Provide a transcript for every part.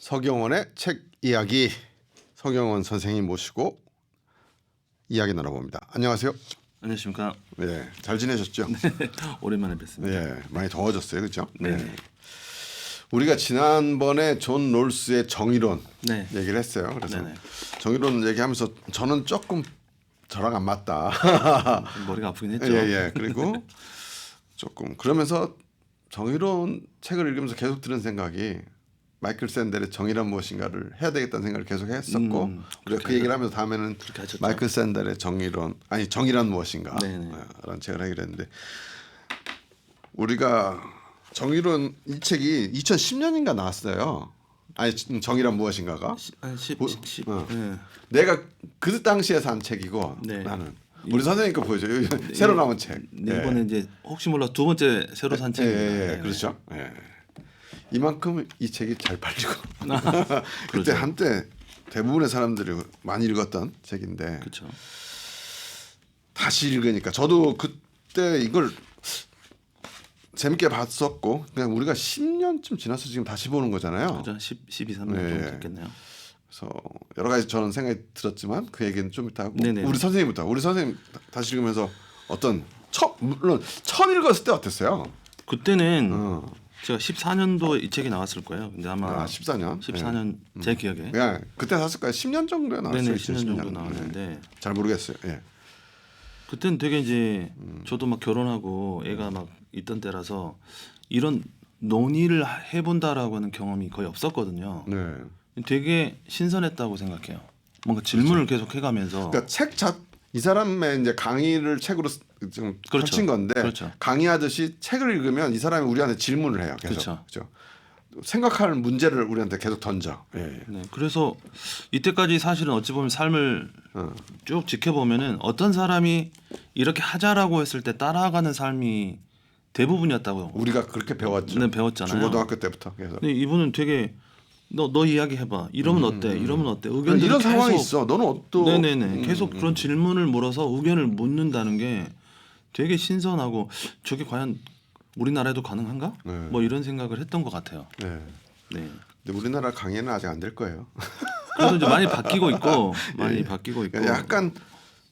서경원의 책 이야기, 서경원 선생님 모시고 이야기 나눠봅니다. 안녕하세요. 안녕하십니까. 네, 잘 지내셨죠? 오랜만에 뵙습니다. 네, 많이 더워졌어요, 그렇죠? 네. 우리가 지난번에 존 롤스의 정의론 네. 얘기를 했어요. 그래서 네네. 정의론 얘기하면서 저는 조금 저랑 안 맞다. 머리가 아프긴 했죠. 예. 그리고 조금 그러면서 정의론 책을 읽으면서 계속 들은 생각이 마이클 샌델의 정의란 무엇인가를 해야 되겠다는 생각을 계속 했었고 우리가 그 얘기를 하면서 다음에는 하셨죠. 마이클 샌델의 정의란 무엇인가 네네. 라는 책을 하기로 했는데 우리가 정의론 이 책이 2010년인가 나왔어요. 아니 정의란 무엇인가가 한 10. 네. 내가 그 당시에 산 책이고 네. 나는 우리 선생님 거 보여줘요. 새로 나온 책. 네, 이번에 이제 혹시 몰라 두 번째 새로 산 책입니다. 예, 그렇죠. 예. 이만큼 이 책이 잘 팔리고 그때 그렇죠. 한때 대부분의 사람들이 많이 읽었던 책인데 그렇죠. 다시 읽으니까 저도 그때 이걸 재밌게 봤었고 그냥 우리가 10년쯤 지나서 지금 다시 보는 거잖아요. 그죠. 12, 13년 네. 정도 됐겠네요. 그래서 여러 가지 저는 생각이 들었지만 그 얘기는 좀 이따 하고 네네. 우리 선생님 다시 읽으면서 어떤 물론 처음 읽었을 때 어땠어요? 그때는 제가 14년도 이 책이 나왔을 거예요. 근데 아마 14년. 14년 제 기억에. 예, 그때 샀을 거예요. 10년 정도에 나왔어요. 네네 10년 2010년. 정도 나왔는데 잘 모르겠어요. 예. 그때는 되게 이제 저도 막 결혼하고 애가 막 있던 때라서 이런 논의를 해본다라고 하는 경험이 거의 없었거든요. 네. 되게 신선했다고 생각해요. 뭔가 질문을 계속 해가면서 그러니까 이 사람의 이제 강의를 책으로 좀 그렇죠. 펼친 건데 그렇죠. 강의하듯이 책을 읽으면 이 사람이 우리한테 질문을 해요. 계속. 그렇죠. 그렇죠. 생각할 문제를 우리한테 계속 던져. 예. 네, 그래서 이때까지 사실은 어찌 보면 삶을 쭉 지켜보면은 어떤 사람이 이렇게 하자라고 했을 때 따라가는 삶이 대부분이었다고 우리가 그렇게 배웠죠. 네, 배웠잖아요. 중고등학교 때부터 계속. 근데 이분은 되게 너 이야기 해봐. 이러면 어때? 이러면 어때? 의견들을 이런 상황이 계속 있어. 너는 어떠? 네네네. 계속 그런 질문을 물어서 의견을 묻는다는 게 되게 신선하고 저게 과연 우리나라에도 가능한가? 네. 뭐 이런 생각을 했던 것 같아요. 네. 네. 근데 우리나라 강의는 아직 안 될 거예요. 그래도 이제 많이 바뀌고 있고 많이 바뀌고 있고. 약간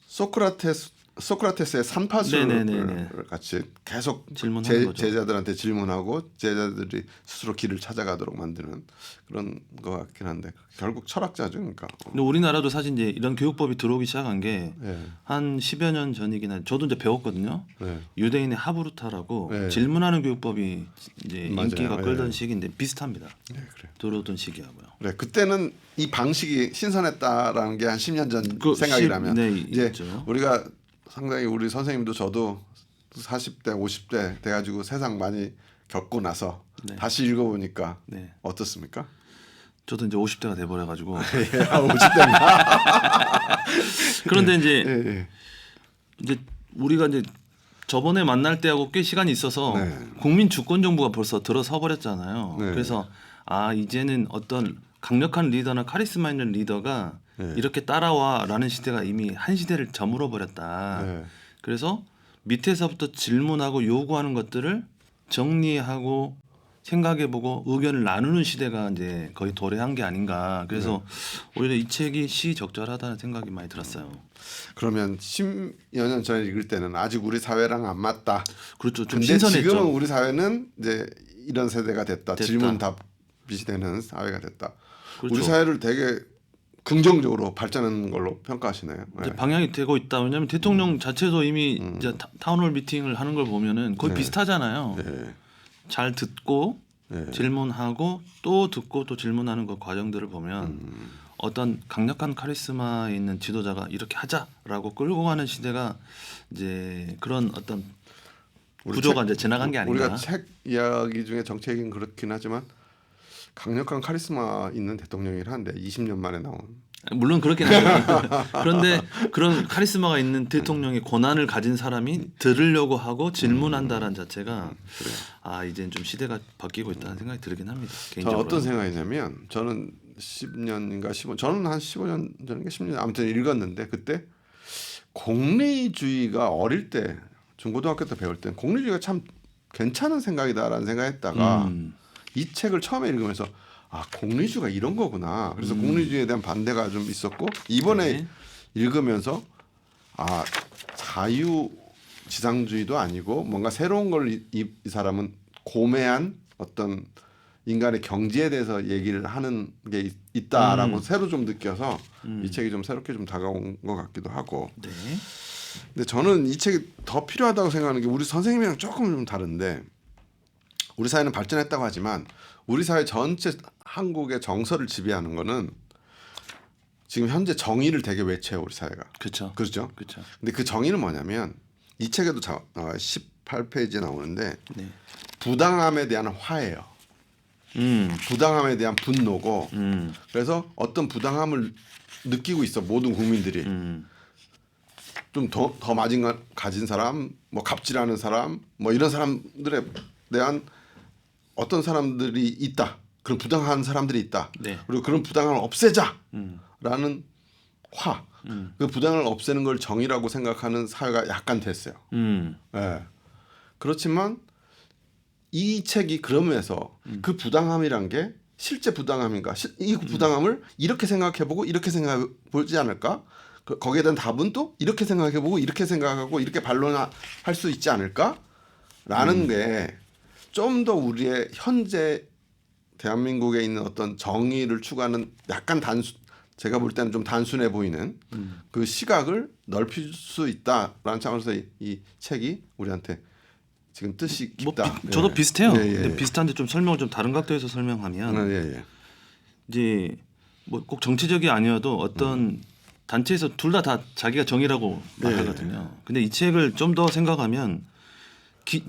소크라테스의 산파술을 네네네네. 같이 계속 질문하는 거죠. 제자들한테 질문하고 제자들이 스스로 길을 찾아가도록 만드는 그런 것 같긴 한데 결국 철학자죠, 그러니까. 근데 우리나라도 사실 이제 이런 교육법이 들어오기 시작한 게 한 네. 10여 년 전이긴 한데 저도 이제 배웠거든요. 네. 유대인의 하브루타라고 네. 질문하는 교육법이 이제 맞아요. 인기가 끌던 네. 시기인데 비슷합니다. 네, 그래요. 들어오던 시기하고요. 그래, 그때는 이 방식이 신선했다라는 게 한 10년 전 그 생각이라면 네, 이제 있죠. 우리가 상당히 우리 선생님도 저도 40대, 50대 돼가지고 세상 많이 겪고 나서 네. 다시 읽어보니까 네. 어떻습니까? 저도 이제 50대가 돼버려가지고 50대입니다. 그런데 이제 예. 이제 우리가 이제 저번에 만날 때하고 꽤 시간이 있어서 네. 국민 주권 정부가 벌써 들어서 버렸잖아요. 네. 그래서 이제는 어떤 강력한 리더나 카리스마 있는 리더가 네. 이렇게 따라와라는 시대가 이미 한 시대를 저물어 버렸다. 네. 그래서 밑에서부터 질문하고 요구하는 것들을 정리하고 생각해보고 의견을 나누는 시대가 이제 거의 도래한 게 아닌가. 그래서 오히려 이 책이 시적절하다는 생각이 많이 들었어요. 그러면 10여 년 전에 읽을 때는 아직 우리 사회랑 안 맞다. 그렇죠. 좀 근데 신선했죠. 지금은 우리 사회는 이제 이런 세대가 됐다. 됐다. 질문 답이 되는 사회가 됐다. 그렇죠. 우리 사회를 되게 긍정적으로 발전하는 걸로 평가하시네요. 이제 방향이 되고 있다. 왜냐하면 대통령 자체도 이미 이제 타운홀 미팅을 하는 걸 보면은 거의 비슷하잖아요. 네. 잘 듣고 네. 질문하고 또 듣고 또 질문하는 그 과정들을 보면 어떤 강력한 카리스마 있는 지도자가 이렇게 하자라고 끌고 가는 시대가 이제 그런 어떤 구조가 이제 지나간 게 아닌가. 우리가 책 이야기 중에 정치 얘기는 그렇긴 하지만 강력한 카리스마 있는 대통령이긴 한데 20년 만에 나온. 물론 그렇긴 하죠. 그런데 그런 카리스마가 있는 대통령의 권한을 가진 사람이 들으려고 하고 질문한다라는 자체가 이제는 좀 시대가 바뀌고 있다는 생각이 들긴 합니다. 저는 개인적으로. 어떤 생각이냐면 저는 10년인가 15년 저는 한 15년 전인가 10년 아무튼 읽었는데 그때 공리주의가 어릴 때 중고등학교 때 배울 때 공리주의가 참 괜찮은 생각이다라는 생각했다가 이 책을 처음에 읽으면서 아 공리주의가 이런 거구나. 그래서 공리주의에 대한 반대가 좀 있었고 이번에 네. 읽으면서 아 자유지상주의도 아니고 뭔가 새로운 걸 이 사람은 고매한 어떤 인간의 경지에 대해서 얘기를 하는 게 있다라고 새로 좀 느껴서 이 책이 좀 새롭게 좀 다가온 것 같기도 하고. 네. 근데 저는 이 책이 더 필요하다고 생각하는 게 우리 선생님이랑 조금 좀 다른데 우리 사회는 발전했다고 하지만 우리 사회 전체 한국의 정서를 지배하는 거는 지금 현재 정의를 되게 외쳐요 우리 사회가. 그렇죠. 그렇죠. 그렇죠. 근데 그 정의는 뭐냐면 이 책에도 18페이지에 나오는데 네. 부당함에 대한 화예요. 부당함에 대한 분노고 그래서 어떤 부당함을 느끼고 있어 모든 국민들이 좀 더 맞은 걸 가진 사람 뭐 갑질하는 사람 뭐 이런 사람들에 대한 어떤 사람들이 있다 그런 부당한 사람들이 있다 네. 그리고 그런 부당함을 없애자라는 화 그 부당함을 없애는 걸 정의라고 생각하는 사회가 약간 됐어요. 예. 그렇지만 이 책이 그러면서 그 부당함이란 게 실제 부당함인가? 이 부당함을 이렇게 생각해보고 이렇게 생각해보지 않을까? 거기에 대한 답은 또 이렇게 생각해보고 이렇게 생각하고 이렇게 반론할 수 있지 않을까? 라는 게 좀 더 우리의 현재 대한민국에 있는 어떤 정의를 추구하는 약간 제가 볼 때는 좀 단순해 보이는 그 시각을 넓힐 수 있다라는 차원에서 이 책이 우리한테 지금 뜻이 뭐 깊다. 저도 예. 비슷해요. 예, 예, 근데 예. 비슷한데 좀 설명을 좀 다른 각도에서 설명하면 예, 예. 이제 뭐 꼭 정치적이 아니어도 어떤 단체에서 둘 다 자기가 정의라고 말하거든요. 근데 이 책을 좀 더 생각하면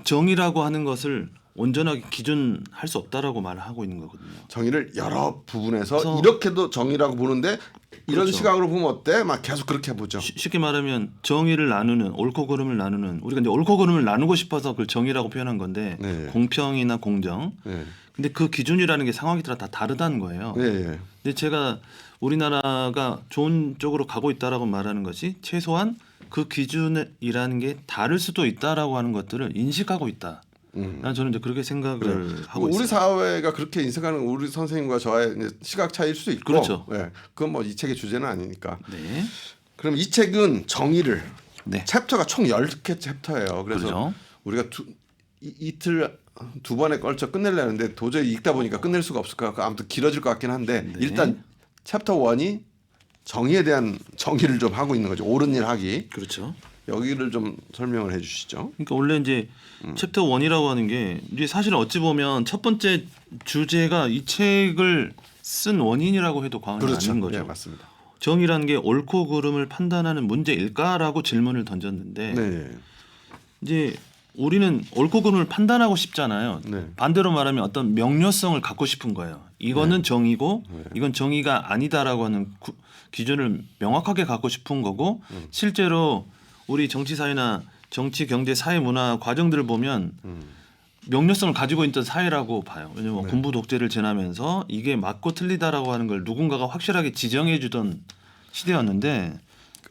정의라고 하는 것을 온전하게 기준할 수 없다라고 말을 하고 있는 거거든요. 정의를 여러 부분에서 그래서- 이렇게도 정의라고 보는데 이런 그렇죠. 시각으로 보면 어때? 막 계속 그렇게 보죠. 쉽게 말하면 정의를 나누는 옳고 그름을 나누는 우리가 이제 옳고 그름을 나누고 싶어서 그걸 정의라고 표현한 건데 네. 공평이나 공정. 예. 근데 그 기준이라는 게 상황에 따라 다 다르다는 거예요. 예, 예. 근데 제가 우리나라가 좋은 쪽으로 가고 있다라고 말하는 것이 최소한 그 기준이라는 게 다를 수도 있다라고 하는 것들을 인식하고 있다. 난 저는 이제 그렇게 생각을 하고 우리 있어요. 사회가 그렇게 인식하는 우리 선생님과 저의 이제 시각 차이일 수 있고, 그렇죠. 예. 그건 뭐 이 책의 주제는 아니니까. 네. 그럼 이 책은 정의를 네. 챕터가 총 10개 챕터예요. 그래서 그렇죠. 우리가 이틀 두 번에 걸쳐 끝내려는데 도저히 읽다 보니까 끝낼 수가 없을 것 같고 아무튼 길어질 것 같긴 한데 네. 일단 챕터 1이 정의에 대한 정의를 좀 하고 있는 거죠. 옳은 일 하기. 그렇죠. 여기를 좀 설명을 해 주시죠. 그러니까 원래 이제 챕터 1이라고 하는 게 이게 사실 어찌 보면 첫 번째 주제가 이 책을 쓴 원인이라고 해도 과언이 아닌 거죠. 예, 맞습니다. 정의라는 게 옳고 그름을 판단하는 문제일까라고 질문을 던졌는데 네. 이제 우리는 옳고 그름을 판단하고 싶잖아요. 네. 반대로 말하면 어떤 명료성을 갖고 싶은 거예요. 이거는 정의고 이건 정의가 아니다라고 하는 기준을 명확하게 갖고 싶은 거고 실제로 우리 정치 사회나 정치 경제 사회 문화 과정들을 보면 명료성을 가지고 있던 사회라고 봐요. 왜냐하면 군부 독재를 지나면서 이게 맞고 틀리다라고 하는 걸 누군가가 확실하게 지정해 주던 시대였는데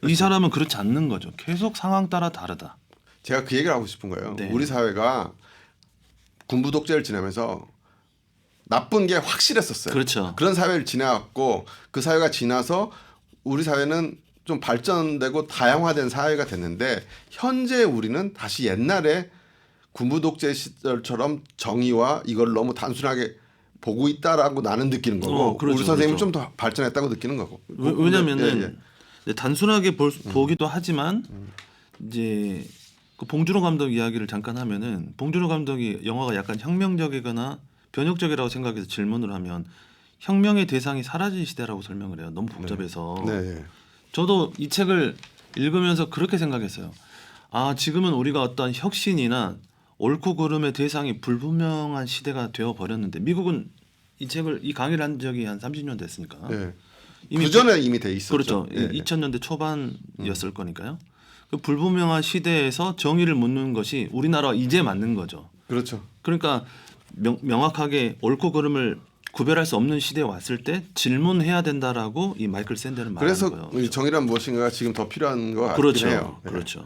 이 사람은 그렇지 않는 거죠. 계속 상황 따라 다르다. 제가 그 얘기를 하고 싶은 거예요. 네. 우리 사회가 군부 독재를 지나면서 나쁜 게 확실했었어요. 그렇죠. 그런 사회를 지나갔고 그 사회가 지나서 우리 사회는 좀 발전되고 다양화된 사회가 됐는데 현재 우리는 다시 옛날에 군부 독재 시절처럼 정의와 이걸 너무 단순하게 보고 있다라고 나는 느끼는 거고 그렇죠, 우리 선생님은 그렇죠. 좀 더 발전했다고 느끼는 거고. 왜냐면은 예, 예. 이제 단순하게 보기도 하지만 이제 그 봉준호 감독 이야기를 잠깐 하면은 봉준호 감독이 영화가 약간 혁명적이거나 변혁적이라고 생각해서 질문을 하면 혁명의 대상이 사라진 시대라고 설명을 해요. 너무 복잡해서. 네, 예. 저도 이 책을 읽으면서 그렇게 생각했어요. 아, 지금은 우리가 어떤 혁신이나 옳고 그름의 대상이 불분명한 시대가 되어 버렸는데 미국은 이 강의를 한 적이 한 30년 됐으니까. 예. 이미 그 전에 이미 돼 있었죠. 그렇죠. 예, 예. 2000년대 초반이었을 거니까요. 그 불분명한 시대에서 정의를 묻는 것이 우리나라와 이제 맞는 거죠. 그렇죠. 그러니까 명확하게 옳고 그름을 구별할 수 없는 시대에 왔을 때 질문해야 된다라고 이 마이클 샌델은 말하는 그래서 거예요. 이 정의란 무엇인가가 지금 더 필요한 것 같긴 그렇죠. 해요. 예. 그렇죠.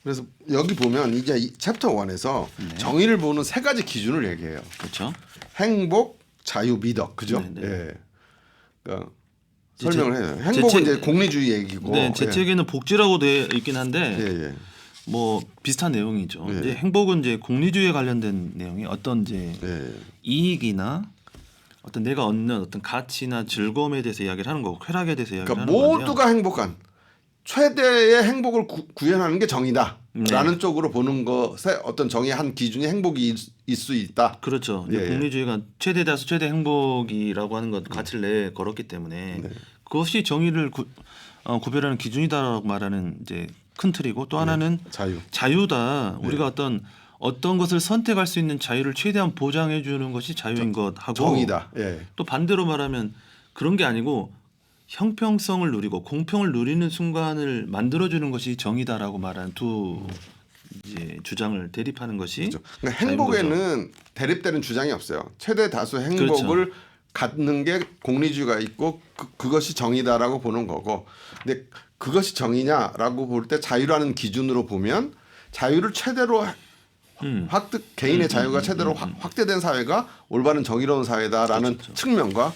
그래서 여기 보면 이제 이 챕터 1에서 정의를 보는 세 가지 기준을 얘기해요. 그렇죠. 행복, 자유, 미덕, 그죠? 네네. 예. 그러니까 이제 설명을 해요. 제 행복은 책- 이제 공리주의 얘기고. 네, 제 예. 책에는 복지라고 돼 있긴 한데 예, 예. 뭐 비슷한 내용이죠. 예. 이제 행복은 이제 공리주의에 관련된 내용이 어떤 이제 예. 이익이나 어떤 내가 얻는 어떤 가치나 즐거움에 대해서 이야기를 하는 거고 쾌락에 대해서 이야기를 그러니까 하는 건데요. 모두가 행복한 최대의 행복을 구현하는 게 정의다라는 네. 쪽으로 보는 것에 어떤 정의의 한 기준이 행복이 있을 수 있다. 그렇죠. 예, 예. 공리주의가 최대 다수 최대 행복이라고 하는 것 가치를 내 걸었기 때문에 네. 그것이 정의를 구별하는 기준이다라고 말하는 이제 큰 틀이고 또 하나는 자유. 자유다. 네. 우리가 어떤 것을 선택할 수 있는 자유를 최대한 보장해 주는 것이 자유인 것 하고 정의다. 예. 또 반대로 말하면 그런 게 아니고 형평성을 누리고 공평을 누리는 순간을 만들어 주는 것이 정의다라고 말하는 두 이제 주장을 대립하는 것이 그렇죠. 그러니까 자유인 거죠. 행복에는 대립되는 주장이 없어요. 최대 다수 행복을 갖는 게 공리주의가 있고 그것이 정의다라고 보는 거고. 근데 그것이 정의냐라고 볼 때 자유라는 기준으로 보면 자유를 최대로 확대 개인의 자유가 최대로 확대된 사회가 올바른 정의로운 사회다라는 그렇죠. 측면과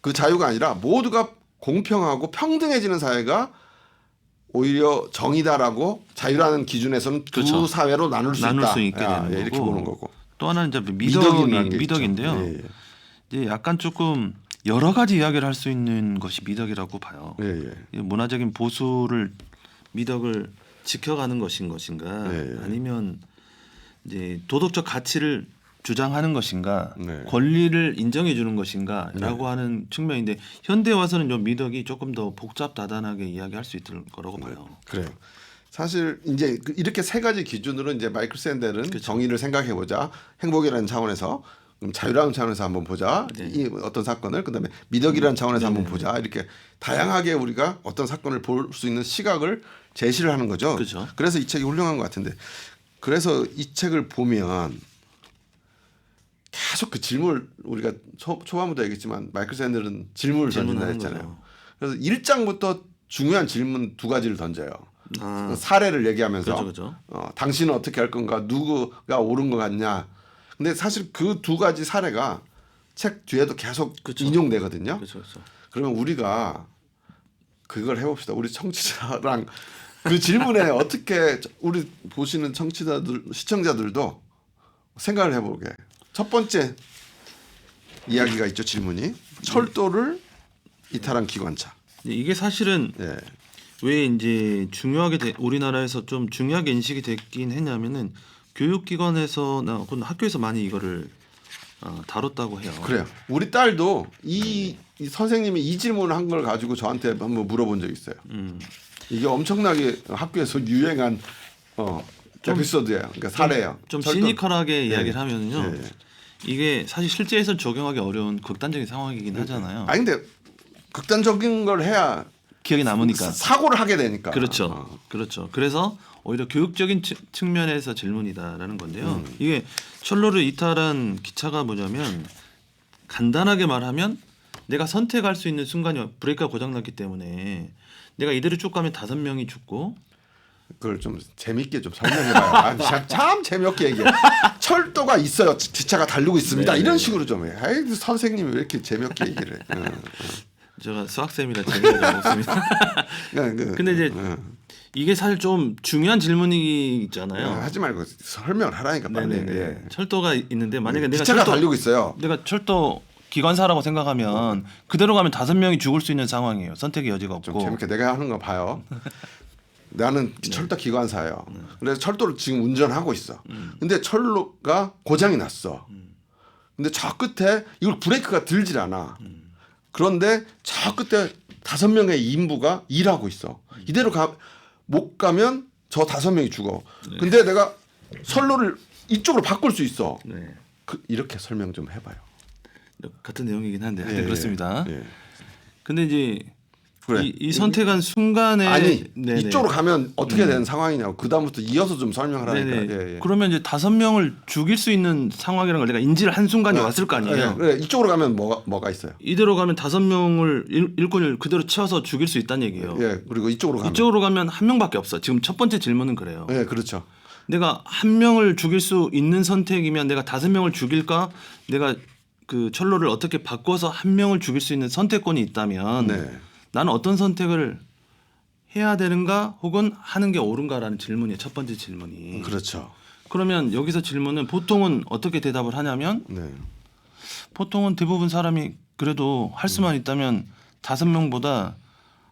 그 자유가 아니라 모두가 공평하고 평등해지는 사회가 오히려 정의다라고 자유라는 기준에서는 그렇죠. 두 사회로 나눌 수 나눌 있다. 수 있게 되는 거고 이렇게 보는 거고. 또 하나는 이제 미덕이라는 게 미덕인데요. 있죠. 예, 예. 이제 약간 조금 여러 가지 이야기를 할 수 있는 것이 미덕이라고 봐요. 예, 예. 이 문화적인 보수를 미덕을 지켜가는 것인가 예, 예. 아니면 이제 도덕적 가치를 주장하는 것인가 네. 권리를 인정해 주는 것인가라고 하는 측면인데 현대 와서는 좀 미덕이 조금 더 복잡다단하게 이야기할 수 있을 거라고 봐요. 그래요. 사실 이제 이렇게 세 가지 기준으로 이제 마이클 샌델은 그렇죠. 정의를 생각해 보자. 행복이라는 차원에서 그럼 자유라는 차원에서 한번 보자. 네. 이 어떤 사건을 그다음에 미덕이라는 차원에서 한번 보자. 이렇게 다양하게 우리가 어떤 사건을 볼 수 있는 시각을 제시를 하는 거죠. 그렇죠. 그래서 이 책이 훌륭한 것 같은데 그래서 이 책을 보면 계속 그 질문을 우리가 초반부터 얘기했지만 마이클 샌델은 질문을 던진다 질문하는 했잖아요. 거죠. 그래서 1장부터 중요한 질문 두 가지를 던져요. 아, 그 사례를 얘기하면서 그렇죠. 당신은 어떻게 할 건가 누구가 옳은 것 같냐. 근데 사실 그 두 가지 사례가 책 뒤에도 계속 그렇죠. 인용되거든요. 그렇죠. 그러면 우리가 그걸 해봅시다. 우리 청취자랑 그 질문에 어떻게 우리 보시는 청취자들 시청자들도 생각을 해보게. 첫 번째 이야기가 있죠. 질문이 철도를 이탈한 기관차. 이게 사실은 예. 왜 이제 중요하게 우리나라에서 좀 중요하게 인식이 됐긴 했냐면은 교육기관에서나 혹은 학교에서 많이 이거를 다뤘다고 해요. 그래요. 우리 딸도 이 선생님이 이 질문을 한 걸 가지고 저한테 한번 물어본 적이 있어요. 이게 엄청나게 학교에서 유행한 에피소드예요. 그러니까 사례예요. 좀 철도- 시니컬하게 이야기를 하면요. 예. 이게 사실 실제에서 적용하기 어려운 극단적인 상황이긴 하잖아요. 아니 근데 극단적인 걸 해야 기억에 남으니까. 사고를 하게 되니까. 그렇죠. 그렇죠. 그래서 오히려 교육적인 측면에서 질문이다라는 건데요. 이게 철로를 이탈한 기차가 뭐냐면 간단하게 말하면 내가 선택할 수 있는 순간이 브레이크가 고장났기 때문에 내가 이대로 쭉 가면 5명이 죽고 그걸 좀 재밌게 좀 설명해봐요. 참 재미없게 얘기해. 철도가 있어요. 기차가 달리고 있습니다. 네, 이런 네. 식으로 좀 해. 아이, 선생님이 왜 이렇게 재미없게 얘기를 해. 제가 수학쌤이라 재미가 좀 없습니다. 근데 이제 이게 사실 좀 중요한 질문이잖아요. 하지 말고 설명을 하라니까 빨리. 네네네. 예. 철도가 있는데 만약에 내가 기차가 달리고 있어요. 내가 철도 기관사라고 생각하면 그대로 가면 5명이 죽을 수 있는 상황이에요. 선택의 여지가 좀 없고. 재밌게 내가 하는 거 봐요. 나는 철도 기관사예요. 그래서 철도를 지금 운전하고 있어. 근데 철로가 고장이 났어. 근데 저 끝에 이걸 브레이크가 들질 않아. 그런데 저 끝에 5명의 인부가 일하고 있어. 이대로 못 가면 저 5명이 죽어. 근데 내가 선로를 이쪽으로 바꿀 수 있어. 네. 이렇게 설명 좀 해봐요. 같은 내용이긴 한데 예, 그렇습니다. 예. 근데 이제 그래. 이 선택한 순간에 아니 네네. 이쪽으로 가면 어떻게 되는 상황이냐고 그 다음부터 이어서 좀 설명을 하니까. 네네. 예, 예. 그러면 이제 5명을 죽일 수 있는 상황이라는 걸 내가 인지를 한 순간이 왔을 거 아니에요. 예, 그래 이쪽으로 가면 뭐가 있어요? 이대로 가면 5명을 일꾼을 그대로 채워서 죽일 수 있다는 얘기예요. 예, 그리고 이쪽으로 가면. 이쪽으로 가면 1명밖에 없어. 지금 첫 번째 질문은 그래요. 예, 그렇죠. 내가 1명을 죽일 수 있는 선택이면 내가 5명을 죽일까? 내가 그 철로를 어떻게 바꿔서 한 명을 죽일 수 있는 선택권이 있다면 네. 나는 어떤 선택을 해야 되는가 혹은 하는 게 옳은가라는 질문이 첫 번째 질문이. 그렇죠. 그러면 여기서 질문은 보통은 어떻게 대답을 하냐면 네. 보통은 대부분 사람이 그래도 할 수만 있다면 5명보다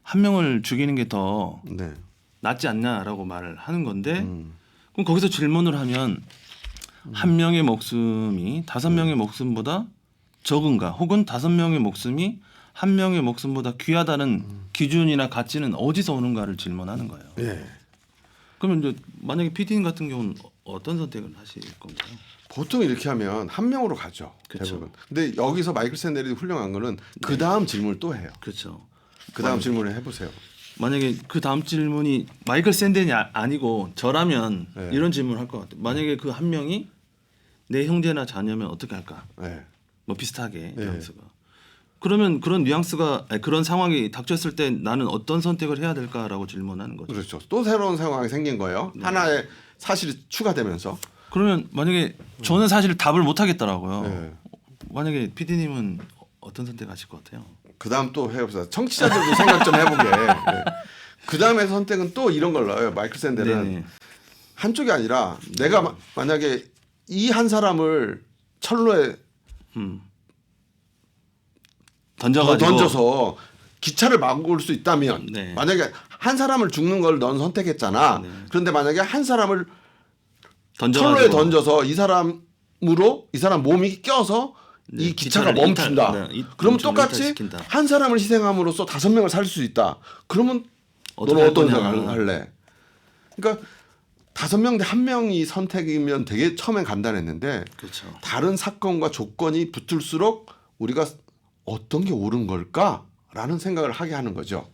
1명을 죽이는 게 더 네. 낫지 않냐라고 말을 하는 건데 그럼 거기서 질문을 하면 1명의 목숨이 5명의 목숨보다 적은가 혹은 5명의 목숨이 1명의 목숨보다 귀하다는 기준이나 가치는 어디서 오는가를 질문하는 거예요. 예. 그러면 이제 만약에 PD님 같은 경우는 어떤 선택을 하실 건가요? 보통 이렇게 하면 한 명으로 가죠. 그쵸. 대부분. 근데 여기서 마이클 샌델이 훌륭한 거는 그 다음 질문을 또 해요. 그렇죠. 그 다음 질문을 해보세요. 만약에 그 다음 질문이 마이클 샌델이 아니고 저라면 네. 이런 질문을 할 것 같아요. 만약에 그 한 명이 내 형제나 자녀면 어떻게 할까? 네. 뭐 비슷하게 네. 뉘앙스가. 그러면 그런 뉘앙스가 아니, 그런 상황이 닥쳤을 때 나는 어떤 선택을 해야 될까라고 질문하는 거죠. 그렇죠. 또 새로운 상황이 생긴 거예요. 하나의 사실이 추가되면서. 그러면 만약에 저는 사실 답을 못 하겠더라고요. 네. 만약에 PD님은 어떤 선택하실 것 같아요? 그 다음 또 해봅시다. 청취자들도 생각 좀 해보게. 네. 그 다음에 선택은 또 이런 걸 넣어요. 마이클 샌델은 네네. 한쪽이 아니라 내가 만약에 이 한 사람을 철로에 던져가지고 던져서 기차를 막을 수 있다면 네. 만약에 한 사람을 죽는 걸 넌 선택했잖아. 네. 그런데 만약에 한 사람을 던져가지고 철로에 던져서 이 사람으로 이 사람 몸이 껴서 네, 이 기차가 기차를 멈춘다. 네, 그러면 멈춤을 똑같이 이탈시킨다. 한 사람을 희생함으로써 5명을 살릴 수 있다. 그러면 어떻게 너는 할 어떤 거냐. 생각을 할래? 그러니까 5명 대 1명이 선택이면 되게 처음엔 간단했는데 그렇죠. 다른 사건과 조건이 붙을수록 우리가 어떤 게 옳은 걸까라는 생각을 하게 하는 거죠.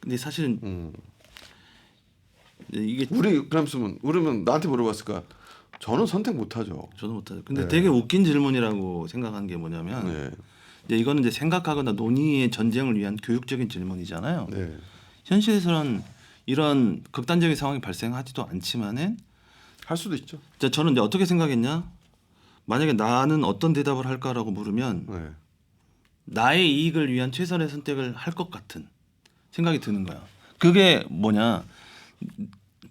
근데 사실은 이게 그러면 나한테 물어봤을 거야. 저는 선택 못 하죠. 저도 못하죠. 근데 네. 되게 웃긴 질문이라고 생각한 게 뭐냐면 네. 이제 이거는 이제 생각하거나 논의의 전쟁을 위한 교육적인 질문이잖아요. 네. 현실에서는 이런 극단적인 상황이 발생하지도 않지만은 할 수도 있죠. 저는 이제 어떻게 생각했냐? 만약에 나는 어떤 대답을 할까라고 물으면 네. 나의 이익을 위한 최선의 선택을 할 것 같은 생각이 드는 거야. 그게 뭐냐?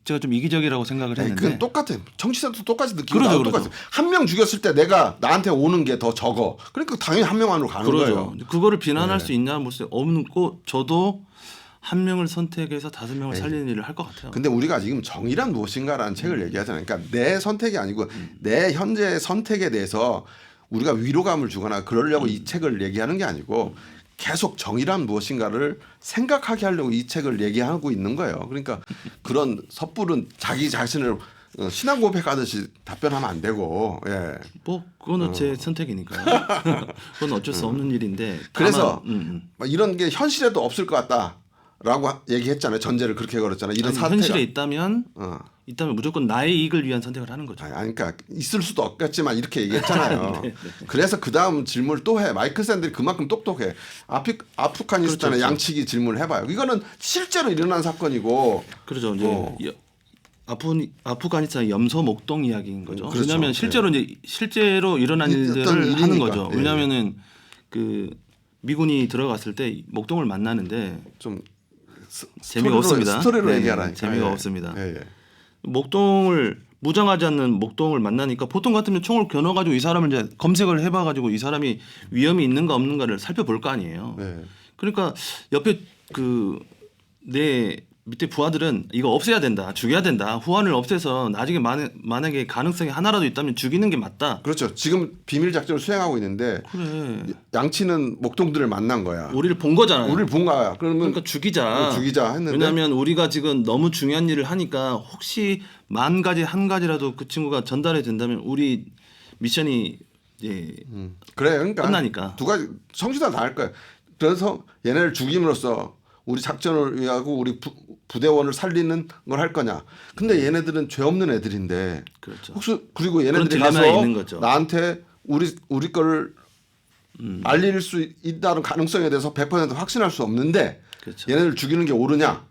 제가 좀 이기적이라고 생각을 아니, 했는데 그건 똑같아. 청취자도 똑같이 느끼고 그러죠, 나도 그러죠. 똑같아. 한 명 죽였을 때 내가 나한테 오는 게 더 적어. 그러니까 당연히 한 명 안으로 가는 그러죠. 거예요. 그거를 비난할 네. 수 있냐 물수 없고 저도 1명을 선택해서 5명을 살리는 일을 할 것 같아요. 근데 우리가 지금 정의란 무엇인가라는 책을 얘기하잖아요. 그러니까 내 선택이 아니고 내 현재 선택에 대해서 우리가 위로감을 주거나 그러려고 이 책을 얘기하는 게 아니고 계속 정의란 무엇인가를 생각하게 하려고 이 책을 얘기하고 있는 거예요. 그러니까 그런 섣부른 자기 자신을 신앙 고백하듯이 답변하면 안 되고. 예. 뭐 그거는 제 선택이니까요. 그건 어쩔 수 없는 일인데. 그래서 다만, 막 이런 게 현실에도 없을 것 같다라고 얘기했잖아요. 전제를 그렇게 걸었잖아요. 이런 아니, 사태가 현실에 있다면 어. 무조건 나의 이익을 위한 선택을 하는 거죠. 아니, 그러니까 있을 수도 없겠지만 이렇게 얘기했잖아요. 그래서 그 다음 질문을 또 해. 마이클 샌들이 그만큼 똑똑해. 아프가니스탄의 그렇죠. 양치기 질문을 해봐요. 이거는 실제로 일어난 사건이고. 그렇죠. 이제 아프가니스탄 염소 목동 이야기인 거죠. 그렇죠. 왜냐하면 실제로 일어난 어떤 일들을 하는 일이니까. 거죠. 예. 왜냐하면은 그 미군이 들어갔을 때 목동을 만나는데 좀 재미가 없습니다. 스토리로 네네, 얘기하라니까. 재미가 예. 없습니다. 예, 예. 목동을 무장하지 않는 목동을 만나니까 보통 같으면 총을 겨눠가지고 이 사람을 이제 검색을 해봐가지고 이 사람이 위험이 있는가 없는가를 살펴볼 거 아니에요. 네. 그러니까 옆에 내 밑에 부하들은 이거 없애야 된다, 죽여야 된다, 후환을 없애서 나중에 만약에 가능성이 하나라도 있다면 죽이는 게 맞다. 그렇죠. 지금 비밀 작전을 수행하고 있는데 그래. 양치는 목동들을 만난 거야. 우리를 본 거잖아요. 우리를 본 거야. 그러면 그러니까 죽이자. 했는데. 왜냐하면 우리가 지금 너무 중요한 일을 하니까 혹시 한 가지라도 그 친구가 전달해 된다면 우리 미션이 이제 그래. 그러니까 끝나니까. 두 가지 성취다 다 할 거야. 그래서 얘네를 죽임으로써 우리 작전을 위하고 우리 부대원을 살리는 걸 할 거냐. 근데 얘네들은 죄 없는 애들인데. 그렇죠. 혹시 그리고 얘네들이 그런 딜레마에 있는 가서 거죠. 나한테 우리 거를 알릴 수 있다는 가능성에 대해서 100% 확신할 수 없는데 그렇죠. 얘네들 죽이는 게 옳으냐?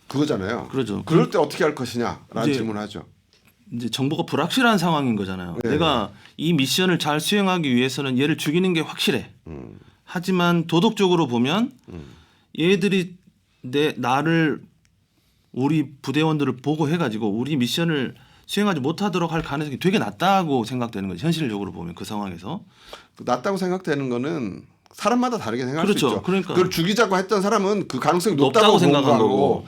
그거잖아요. 그러죠. 그럴 때 어떻게 할 것이냐라는 이제 질문을 하죠. 이제 정보가 불확실한 상황인 거잖아요. 네. 내가 이 미션을 잘 수행하기 위해서는 얘를 죽이는 게 확실해. 하지만 도덕적으로 보면 얘들이 나를 우리 부대원들을 보고해가지고 우리 미션을 수행하지 못하도록 할 가능성이 되게 낮다고 생각되는 거죠. 현실적으로 보면 그 상황에서. 낮다고 생각되는 거는 사람마다 다르게 생각할 그렇죠. 수 있죠. 그러니까. 그걸 죽이자고 했던 사람은 그 가능성이 높다고 높다고 생각한 생각한 거고. 거고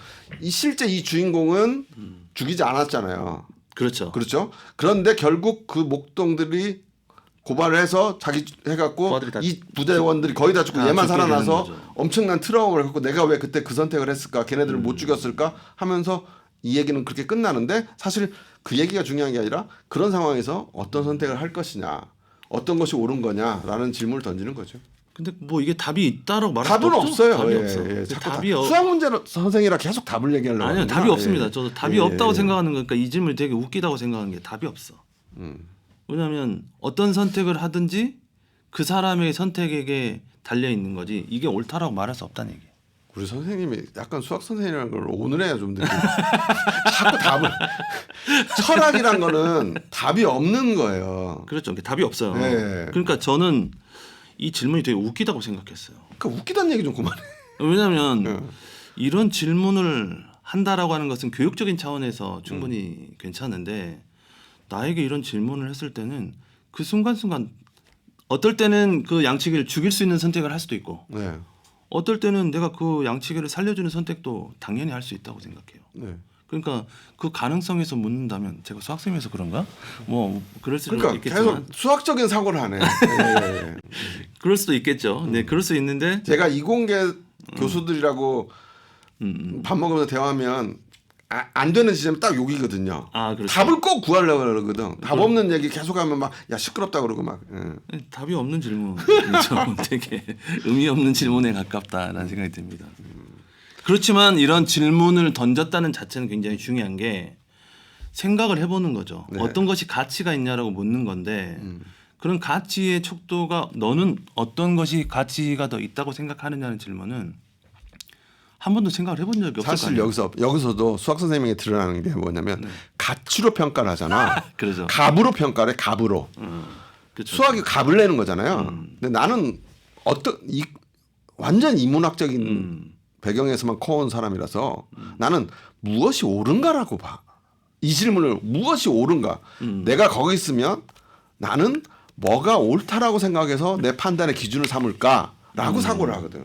실제 이 주인공은 죽이지 않았잖아요. 그렇죠. 그렇죠. 그런데 결국 그 목동들이 고발을 해서 자기 해갖고 부하들이 다 이 부대원들이 거의 다 죽고 다 얘만 죽게 살아나서 되는 거죠. 엄청난 트라우마를 갖고 내가 왜 그때 그 선택을 했을까 걔네들을 못 죽였을까 하면서 이 얘기는 그렇게 끝나는데 사실 그 얘기가 중요한 게 아니라 그런 상황에서 어떤 선택을 할 것이냐 어떤 것이 옳은 거냐라는 질문을 던지는 거죠. 근데 뭐 이게 답이 있다라고 말할 답은 수 없죠. 없어요. 답이 예, 없어. 예. 답이 수학 문제 선생이라 계속 답을 얘기하려고 아니요, 하는구나. 답이 예. 없습니다. 저도 답이 예, 없다고 예. 생각하는 거니까 이 질문이 되게 웃기다고 생각하는 게 답이 없어. 왜냐하면 어떤 선택을 하든지 그 사람의 선택에게 달려 있는 거지 이게 옳다라고 말할 수 없다는 얘기. 우리 선생님이 약간 수학 선생이라는 걸 오늘 해야 좀 느끼. 자꾸 답을 철학이란 거는 답이 없는 거예요. 그렇죠. 답이 없어요. 네. 그러니까 저는 이 질문이 되게 웃기다고 생각했어요. 그러니까 웃기다는 얘기 좀 그만해. 왜냐하면 네. 이런 질문을 한다라고 하는 것은 교육적인 차원에서 충분히 괜찮은데 나에게 이런 질문을 했을 때는 그 순간순간 어떨 때는 그 양치기를 죽일 수 있는 선택을 할 수도 있고 네. 어떨 때는 내가 그 양치기를 살려주는 선택도 당연히 할 수 있다고 생각해요. 네. 그러니까 그 가능성에서 묻는다면 제가 수학생이어서 그런가? 뭐 그럴 수도 그러니까 있겠지만 계속 수학적인 사고를 하네. 예. 그럴 수도 있겠죠. 네, 그럴 수 있는데 제가 이공계 교수들이라고 밥 먹으면서 대화하면 안 되는 지점이 딱 여기거든요. 아, 그렇죠. 답을 꼭 구하려고 그러거든. 답 없는 얘기 계속하면 막 야 시끄럽다 그러고 막. 예. 답이 없는 질문이죠. 되게 의미 없는 질문에 가깝다라는 생각이 듭니다. 그렇지만 이런 질문을 던졌다는 자체는 굉장히 중요한 게 생각을 해보는 거죠. 네. 어떤 것이 가치가 있냐라고 묻는 건데 그런 가치의 척도가 너는 어떤 것이 가치가 더 있다고 생각하느냐는 질문은 한 번도 생각을 해본 적이 없을 거 사실 아니에요. 여기서도 수학 선생님에게 드러나는 게 뭐냐면 가치로 평가를 하잖아. 그렇죠. 갑으로 평가를 해. 갑으로. 그렇죠. 수학이 갑을 내는 거잖아요. 근데 나는 완전 인문학적인 배경에서만 커온 사람이라서 나는 무엇이 옳은가라고 봐. 이 질문을 무엇이 옳은가. 내가 거기 있으면 나는 뭐가 옳다라고 생각해서 내 판단의 기준을 삼을까라고 사고를 하거든.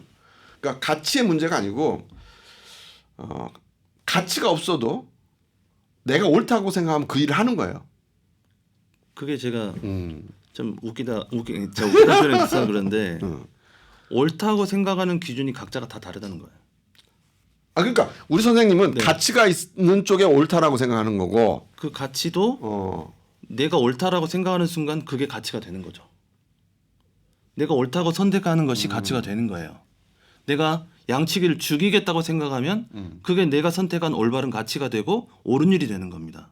그러니까 가치의 문제가 아니고 가치가 없어도 내가 옳다고 생각하면 그 일을 하는 거예요. 그게 제가 좀 웃기다 소리 비싸 그런데 옳다고 생각하는 기준이 각자가 다 다르다는 거예요. 그러니까 우리 선생님은 네. 가치가 있는 쪽에 옳다라고 생각하는 거고 그 가치도 내가 옳다라고 생각하는 순간 그게 가치가 되는 거죠. 내가 옳다고 선택하는 것이 가치가 되는 거예요. 내가 양치기를 죽이겠다고 생각하면 그게 내가 선택한 올바른 가치가 되고 옳은 일이 되는 겁니다.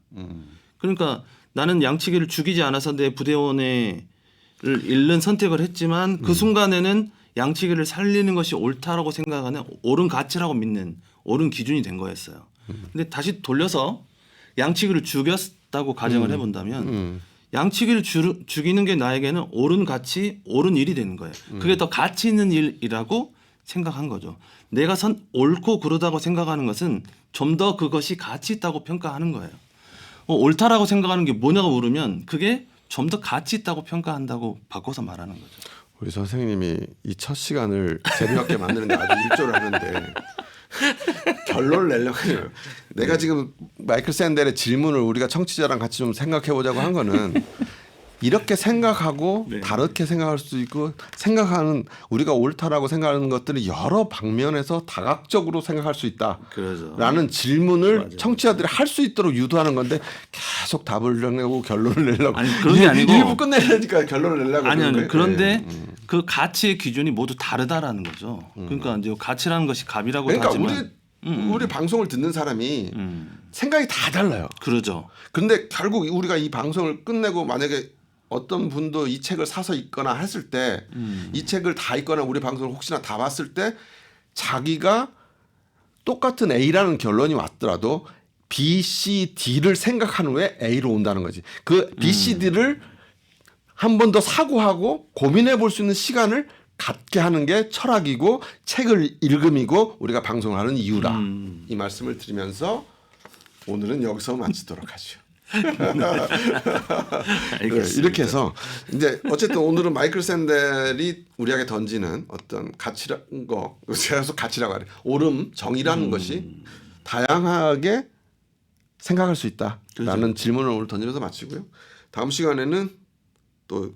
그러니까 나는 양치기를 죽이지 않아서 내 부대원을 잃는 선택을 했지만 그 순간에는 양치기를 살리는 것이 옳다라고 생각하는 옳은 가치라고 믿는 옳은 기준이 된 거였어요. 근데 다시 돌려서 양치기를 죽였다고 가정을 해본다면 양치기를 죽이는 게 나에게는 옳은 가치, 옳은 일이 되는 거예요. 그게 더 가치 있는 일이라고 생각한 거죠. 내가 옳고 그르다고 생각하는 것은 좀 더 그것이 가치 있다고 평가하는 거예요. 옳다라고 생각하는 게 뭐냐고 물으면 그게 좀 더 가치 있다고 평가한다고 바꿔서 말하는 거죠. 우리 선생님이 이 첫 시간을 재미없게 만드는데 아주 일조를 하는데 결론을 내려고 해요. 내가 지금 마이클 샌델의 질문을 우리가 청취자랑 같이 좀 생각해 보자고 한 거는 이렇게 생각하고 네. 다르게 생각할 수도 있고 생각하는 우리가 옳다라고 생각하는 것들이 여러 방면에서 다각적으로 생각할 수 있다라는 그렇죠. 질문을 맞아요. 청취자들이 할 수 있도록 유도하는 건데 계속 답을 내고 결론을 내려고 아니, 그런 게 아니고 일부 끝내려니까 결론을 내려고 아니요. 그러는 거예요. 그런데 예. 그 가치의 기준이 모두 다르다라는 거죠. 그러니까 이제 가치라는 것이 갑이라고 그러니까 하지만 우리 방송을 듣는 사람이 생각이 다 달라요. 그러죠. 근데 결국 우리가 이 방송을 끝내고 만약에 어떤 분도 이 책을 사서 읽거나 했을 때 이 책을 다 읽거나 우리 방송을 혹시나 다 봤을 때 자기가 똑같은 A라는 결론이 왔더라도 B, C, D를 생각한 후에 A로 온다는 거지. 그 B, C, D를 한 번 더 사고하고 고민해 볼 수 있는 시간을 갖게 하는 게 철학이고 책을 읽음이고 우리가 방송을 하는 이유라. 이 말씀을 드리면서 오늘은 여기서 마치도록 하죠. 네, 이렇게 해서 이제 어쨌든 오늘은 마이클 샌델이 우리에게 던지는 어떤 가치라는 거, 제가 계속 가치라고 하래. 옳음, 정의라는 것이 다양하게 생각할 수 있다라는 질문을 오늘 던지면서 마치고요. 다음 시간에는 또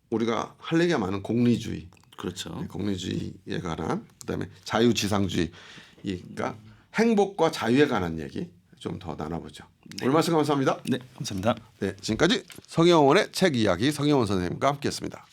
우리가 할 얘기가 많은 공리주의, 그렇죠. 공리주의에 관한 그다음에 자유지상주의가 행복과 자유에 관한 얘기 좀 더 나눠보죠. 오늘 말씀 감사합니다. 네, 감사합니다. 네, 지금까지 성경원의 책 이야기 성경원 선생님과 함께했습니다.